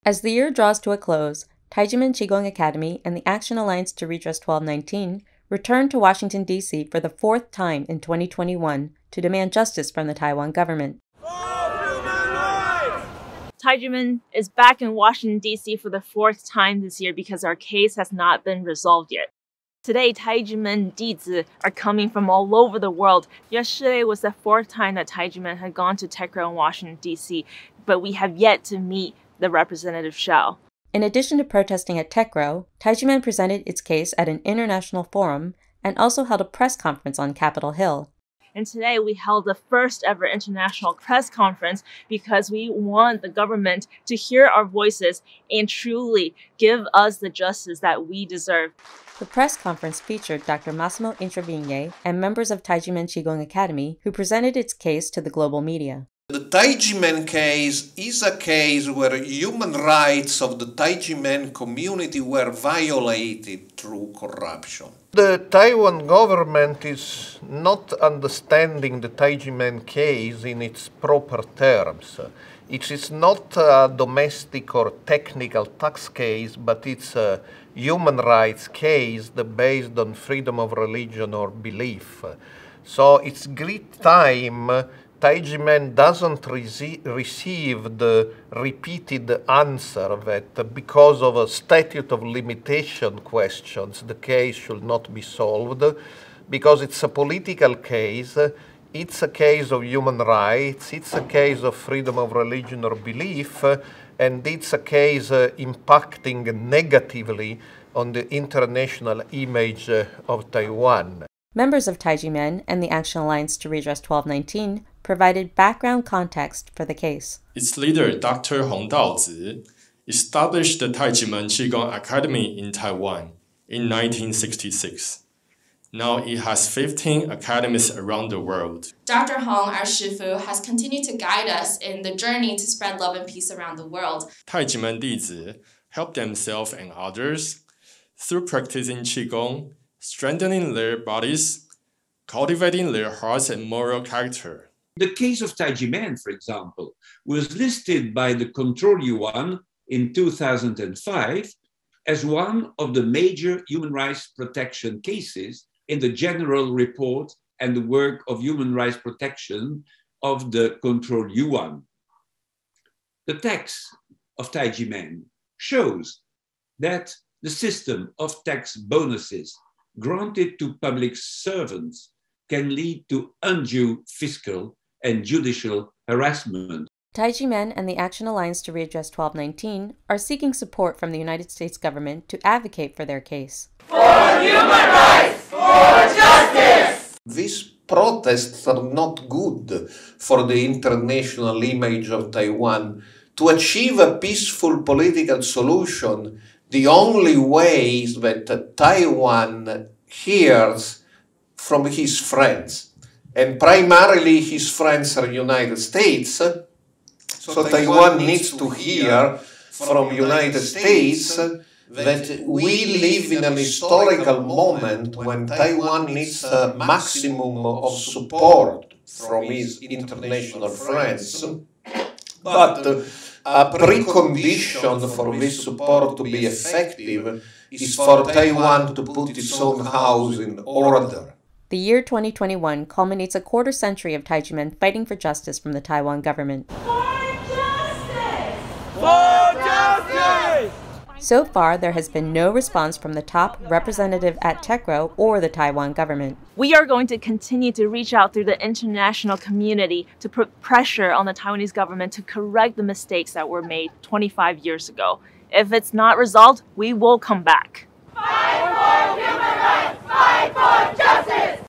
As the year draws to a close, Taijimen Qigong Academy and the Action Alliance to Redress 1219 returned to Washington, D.C. for the fourth time in 2021 to demand justice from the Taiwan government. Taijimen is back in Washington, D.C. for the fourth time this year because our case has not been resolved yet. Today, Taijimen Dizi are coming from all over the world. Yesterday was the fourth time that Taijimen had gone to TechRo in Washington, D.C., but we have yet to meet the representative Shao. In addition to protesting at TechRo, Taijimen presented its case at an international forum and also held a press conference on Capitol Hill. And today we held the first ever international press conference because we want the government to hear our voices and truly give us the justice that we deserve. The press conference featured Dr. Massimo Intravigne and members of Taijimen Qigong Academy who presented its case to the global media. The Taijimen case is a case where human rights of the Taijimen community were violated through corruption. The Taiwan government is not understanding the Taijimen case in its proper terms. It is not a domestic or technical tax case, but it's a human rights case based on freedom of religion or belief. So it's great time Taijimen doesn't receive the repeated answer that because of a statute of limitation questions, the case should not be solved, because it's a political case, it's a case of human rights, it's a case of freedom of religion or belief, and it's a case impacting negatively on the international image of Taiwan. Members of Taijimen and the Action Alliance to Redress 1219 provided background context for the case. Its leader, Dr. Hong Daozi, established the Taijimen Qigong Academy in Taiwan in 1966. Now it has 15 academies around the world. Dr. Hong, our Shifu, has continued to guide us in the journey to spread love and peace around the world. Taijimen Dizi help themselves and others through practicing Qigong, strengthening their bodies, cultivating their hearts and moral character. The case of Taijimen, for example, was listed by the Control Yuan in 2005 as one of the major human rights protection cases in the general report and the work of human rights protection of the Control Yuan. The text of Taijimen shows that the system of tax bonuses granted to public servants can lead to undue fiscal and judicial harassment. Taijimen and the Action Alliance to Redress 1219 are seeking support from the United States government to advocate for their case. For human rights! For justice! These protests are not good for the international image of Taiwan. To achieve a peaceful political solution, the only way is that Taiwan hears from his friends. And primarily his friends are United States. So Taiwan needs to hear from United States that we live in an historical moment when Taiwan needs a maximum of support from his international friends. But a precondition for this support to be effective is for Taiwan to put its own house in order. The year 2021 culminates a quarter century of Taijimen fighting for justice from the Taiwan government. For justice! For justice! So far, there has been no response from the top representative at TechRo or the Taiwan government. We are going to continue to reach out through the international community to put pressure on the Taiwanese government to correct the mistakes that were made 25 years ago. If it's not resolved, we will come back.